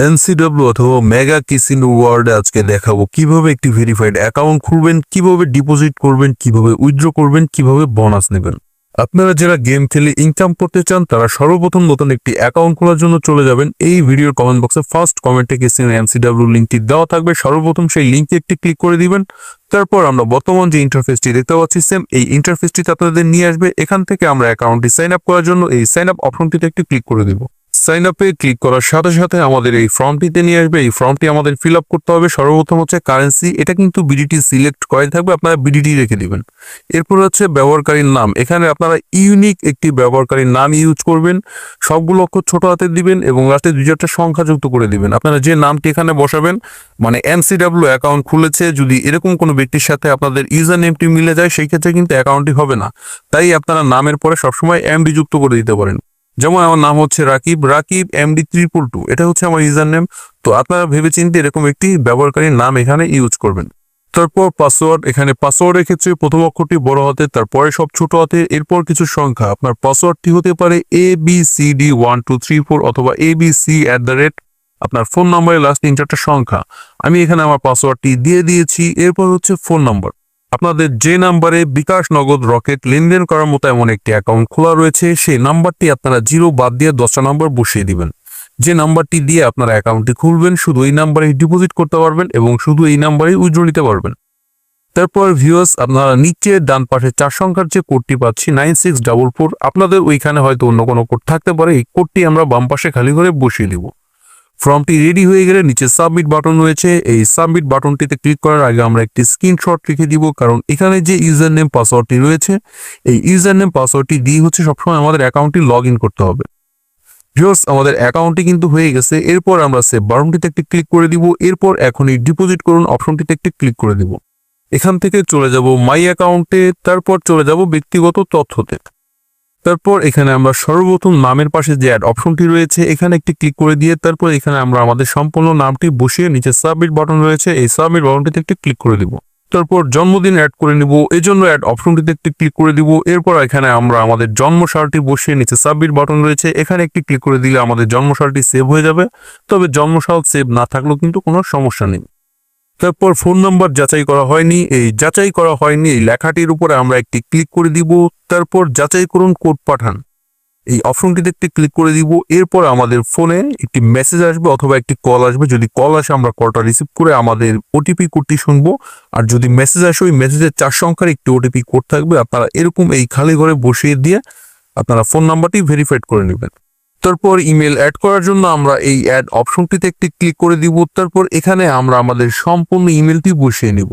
NCW অথবা mega casino ওয়ার্ল্ডে আজকে দেখাবো কিভাবে একটি ভেরিফাইড অ্যাকাউন্ট খুলবেন, কিভাবে ডিপোজিট করবেন, কিভাবে উইথড্র করবেন, কিভাবে বোনাস নেবেন। আপনারা যারা গেম খেলে ইনকাম করতে চান তারা সর্বপ্রথম নতুন একটি অ্যাকাউন্ট খোলার জন্য চলে যাবেন এই ভিডিওর কমেন্ট বক্সে ফার্স্ট কমেন্টে ক্যাসিনো এনসিডব্লিউ লিঙ্কটি দেওয়া থাকবে। সর্বপ্রথম সেই লিঙ্কে একটি ক্লিক করে দিবেন। তারপর আমরা বর্তমান যে ইন্টারফেসটি দেখতে পাচ্ছি সেম এই ইন্টারফেসটিতে আপনাদের নিয়ে আসবে। এখান থেকে আমরা অ্যাকাউন্টটি সাইন আপ করার জন্য এই সাইন আপ অপশনটিতে একটি ক্লিক করে দিব। সাইন আপে ক্লিক করার সাথে সাথে আমাদের এই ফর্মটিতে নিয়ে আসবে। এই ফর্মটি আমাদের ফিল আপ করতে হবে। সর্বপ্রথম হচ্ছে কারেন্সি, এটা কিন্তু বিডিটি সিলেক্ট করে থাকবে, আপনারা বিডিটি রেখে দিবেন। এরপর হচ্ছে ব্যবহারকারীর নাম, এখানে আপনারা ইউনিক একটি ব্যবহারকারীর নাম ইউজ করবেন। সবগুলো অক্ষর ছোট হাতে দিবেন এবং লাস্টে 2-4টা সংখ্যা যুক্ত করে দিবেন। আপনারা যে নামটি এখানে বসাবেন, মানে এনসিডব্লিউ অ্যাকাউন্ট খুলেছে, যদি এরকম কোনো ব্যক্তির সাথে আপনাদের ইউজার নেমটি মিলে যায় সেই ক্ষেত্রে কিন্তু অ্যাকাউন্টটি হবে না। তাই আপনারা নামের পরে সবসময় এমডি যুক্ত করে দিতে পারেন। যেমন আমার নাম হচ্ছে রাকিব এমডি 222, এটা হচ্ছে আমার ইউজার নেম। তো আপনারা ভেবেচিন্তে এরকম একটি ব্যবহারকারীর নাম এখানে ইউজ করবেন। তারপর পাসওয়ার্ড, এখানে পাসওয়ার্ডের ক্ষেত্রে প্রথম অক্ষরটি বড় হাতে, তারপরে সব ছোট হাতে, এরপর কিছু সংখ্যা। আপনার পাসওয়ার্ডটি হতে পারে ABCD1234 অথবা ABC আপনার ফোন নাম্বারের লাস্ট 3-4টা সংখ্যা। আমি এখানে আমার পাসওয়ার্ডটি দিয়ে দিয়েছি। এরপর হচ্ছে ফোন নাম্বার। আপনাদের যে নাম্বারে বিকাশ, নগদ, রকেট লেনদেন করার মতো এমন একটি অ্যাকাউন্ট খোলা রয়েছে সেই নাম্বারটি আপনারা 0 বাদ দিয়ে 10টা নাম্বার বসিয়ে দিবেন। যে নাম্বারটি দিয়ে আপনারা অ্যাকাউন্টটি খুলবেন শুধু এই নাম্বারেই ডিপোজিট করতে পারবেন এবং শুধু এই নাম্বারেই উইথড্র নিতে পারবেন। তারপর ভিউয়ার্স, আপনারা নিচে ডান পাশে 4 সংখ্যার যে কোডটি পাচ্ছি 9644, আপনাদের ওইখানে হয়তো অন্য কোনো কোড থাকতে পারে, এই কোডটি আমরা বাম পাশে খালি করে বসিয়ে দিব। ফর্মটি রেডি হয়ে গেলে নিচে সাবমিট বাটন রয়েছে, এই সাবমিট বাটনটিতে ক্লিক করার আগে আমরা একটি স্ক্রিনশট রেখে দিব, কারণ এখানে যে ইউজার নেম পাসওয়ার্ডটি রয়েছে এই ইউজার নেম পাসওয়ার্ডটি দিয়ে হচ্ছে সবসময় আমাদের অ্যাকাউন্টটি লগ ইন করতে হবে। ভিউয়ার্স, আমাদের অ্যাকাউন্টটি কিন্তু হয়ে গেছে। এরপর আমরা সেভ বাটনটিতে একটি ক্লিক করে দিব। এরপর এখনই ডিপোজিট করুন অপশনটিতে একটি ক্লিক করে দিব। এখান থেকে চলে যাব মাই অ্যাকাউন্টে, তারপর চলে যাব ব্যক্তিগত তথ্যতে। তারপর এখানে আমরা সর্বপ্রথম নামের পাশে যে অ্যাড অপশনটি রয়েছে এখানে একটি ক্লিক করে দিয়ে তারপর এখানে আমরা আমাদের সম্পূর্ণ নামটি বসিয়ে নিচে সাবমিট বাটন রয়েছে এই সাবমিট বাটনটিতে একটি ক্লিক করে দিব। তারপর জন্মদিন অ্যাড করে নিব, এই জন্য অ্যাড অপশনটিতে একটি ক্লিক করে দিব। এরপর এখানে আমরা আমাদের জন্ম সালটি বসিয়ে নিচে সাবমিট বাটন রয়েছে এখানে একটি ক্লিক করে দিলে আমাদের জন্ম সালটি সেভ হয়ে যাবে। তবে জন্ম সাল সেভ না থাকলেও কিন্তু কোনো সমস্যা নেই। তারপর ফোন নাম্বার যাচাই করা হয়নি, এই যাচাই করা হয়নি এই লেখাটির উপরে আমরা একটি ক্লিক করে দিব। তারপর যাচাই করুন কোড পাঠান, এই অপশনটিতে একটি ক্লিক করে দিব। এরপর আমাদের ফোনে একটি মেসেজ আসবে অথবা একটি কল আসবে। যদি কল আসে আমরা কলটা রিসিভ করে আমাদের ওটিপি কোডটি শুনবো, আর যদি মেসেজ আসে ওই মেসেজের 4 সংখ্যার একটি ওটিপি কোড থাকবে। আপনারা এরকম এই খালি ঘরে বসিয়ে দিয়ে আপনারা ফোন নাম্বারটি ভেরিফাইড করে নেবেন। তারপর ইমেল অ্যাড করার জন্য আমরা এই অ্যাড অপশনটিতে একটি ক্লিক করে দিব। তারপর এখানে আমরা আমাদের সম্পূর্ণ ইমেলটি বসিয়ে নিব।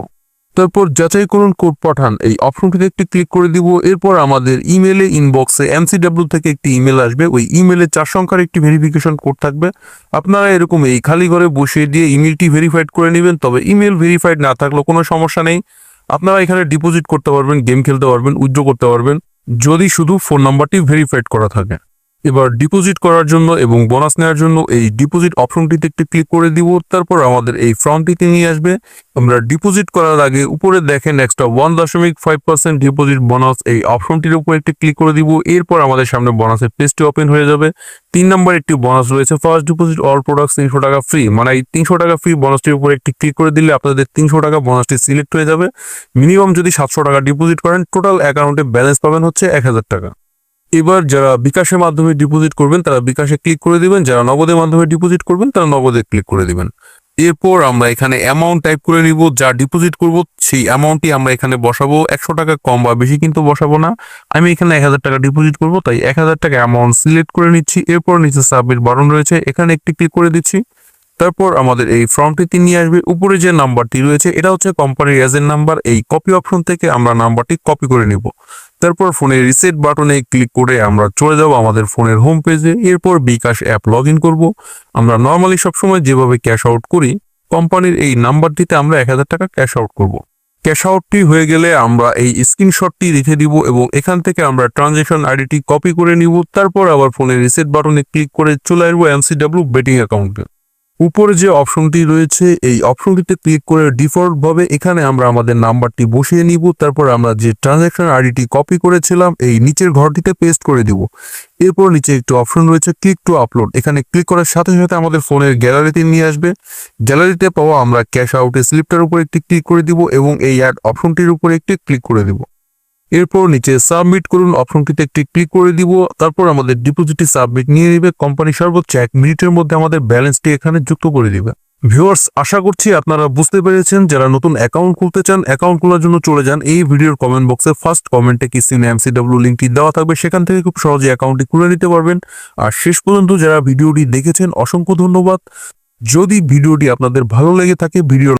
তারপর যাচাই করুন কোড পাঠান, এই অপশনটিতে একটি ক্লিক করে দিব। এরপর আমাদের ইমেলে ইনবক্সে এনসিডব্লিউ থেকে একটি ইমেল আসবে, ওই ইমেলে 4 সংখ্যার একটি ভেরিফিকেশন কোড থাকবে। আপনারা এরকম এই খালি ঘরে বসিয়ে দিয়ে ইমেলটি ভেরিফাইড করে নেবেন। তবে ইমেল ভেরিফাইড না থাকলেও কোনো সমস্যা নেই, আপনারা এখানে ডিপোজিট করতে পারবেন, গেম খেলতে পারবেন, উইথড্র করতে পারবেন যদি শুধু ফোন নাম্বারটি ভেরিফাইড করা থাকে। এবার ডিপোজিট করার জন্য এবং বোনাস নেওয়ার জন্য এই ডিপোজিট অপশনটিতে একটি ক্লিক করে দিব। তারপর আমাদের এই ফর্মটিতে নিয়ে আসবে। আমরা ডিপোজিট করার আগে উপরে দেখেন এক্সট্রা 1.5% ডিপোজিট বোনাস, এই অপশনটির উপর একটি ক্লিক করে দিব। এরপর আমাদের সামনে বোনাসের পেজটি ওপেন হয়ে যাবে। 3 নম্বর একটি বোনাস রয়েছে, ফার্স্ট ডিপোজিট অল প্রোডাক্টস 300 টাকা ফ্রি, মানে এই 300 টাকা ফ্রি বোনাসটির উপর একটি ক্লিক করে দিলে আপনাদের 300 টাকা বোনাসটি সিলেক্ট হয়ে যাবে। মিনিমাম যদি 700 টাকা ডিপোজিট করেন টোটাল অ্যাকাউন্টে ব্যালেন্স পাবেন হচ্ছে 1000 টাকা। এবার যারা বিকাশের মাধ্যমে ডিপোজিট করবেন তারা বিকাশে ক্লিক করে দিবেন, যারা নগদের মাধ্যমে ডিপোজিট করবেন তারা নগদে ক্লিক করে দিবেন। এরপর আমরা এখানে অ্যামাউন্ট টাইপ করে নিব, যা ডিপোজিট করব সেই অ্যামাউন্টটি আমরা এখানে বসাবো। 100 টাকা কম বা বেশি কিন্তু বসাবো না। আমি এখানে 1000 টাকা ডিপোজিট করব, তাই 1000 টাকা অ্যামাউন্ট সিলেক্ট করে নিচ্ছি। এরপর নিচে সাবমিট বাটন রয়েছে এখানে একটি ক্লিক করে দিচ্ছি। তারপর আমাদের এই ফর্মটিতে নিয়ে আসবে। উপরে যে নাম্বারটি রয়েছে এটা হচ্ছে কোম্পানির এজেন্ট নাম্বার, এই কপি অপশন থেকে আমরা নাম্বারটি কপি করে নিব। তারপর ফোনের রিসেট বাটনে ক্লিক করে আমরা চলে যাব আমাদের ফোনের হোম পেজে। এরপর বিকাশ অ্যাপ লগ ইন করবো। আমরা নর্মালি সবসময় যেভাবে ক্যাশ আউট করি কোম্পানির এই নাম্বারটিতে আমরা 1000 টাকা ক্যাশ আউট করব। ক্যাশ আউটটি হয়ে গেলে আমরা এই স্ক্রিনশটটি রেখে দিব এবং এখান থেকে আমরা ট্রানজ্যাকশন আইডিটি কপি করে নিব। তারপর আবার ফোনের রিসেট বাটনে ক্লিক করে চলে আসবো এনসিডব্লিউ বেটিং অ্যাকাউন্টে। উপরে যে অপশনটি রয়েছে এই অপশনটিতে ক্লিক করে ডিফল্ট ভাবে এখানে আমরা আমাদের নাম্বারটি বসিয়ে নিব। তারপর আমরা যে ট্রানজ্যাকশন আইডিটি কপি করেছিলাম এই নিচের ঘরটিতে পেস্ট করে দিব। এরপর নিচে একটি অপশন রয়েছে ক্লিক টু আপলোড, এখানে ক্লিক করার সাথে সাথে আমাদের ফোনের গ্যালারিতে নিয়ে আসবে। গ্যালারিতে পাওয়া আমরা ক্যাশ আউটের স্লিপটার উপর একটি ক্লিক করে দিব এবং এই অ্যাড অপশনটির উপর একটি ক্লিক করে দিব। এরপর নিচে সাবমিট করুন অপশনটিতে একটি ক্লিক করে দিব। তারপর আমাদের ডিপোজিটটি সাবমিট নিয়ে নেবে। কোম্পানি সর্বোচ্চ 1 মিনিটের মধ্যে আমাদের ব্যালেন্সটি এখানে যুক্ত করে দিবে। ভিউয়ার্স, আশা করছি আপনারা বুঝতে পেরেছেন। যারা নতুন অ্যাকাউন্ট খুলতে চান অ্যাকাউন্ট খোলার জন্য চলে যান এই ভিডিওর কমেন্ট বক্সে ফার্স্ট কমেন্টে কিসিন এমসিডব্লিউ লিঙ্কটি দেওয়া থাকবে, সেখান থেকে খুব সহজে অ্যাকাউন্টটি খুলে নিতে পারবেন। আর শেষ পর্যন্ত যারা ভিডিওটি দেখেছেন অসংখ্য ধন্যবাদ। যদি ভিডিওটি আপনাদের ভালো লেগে থাকে ভিডিওর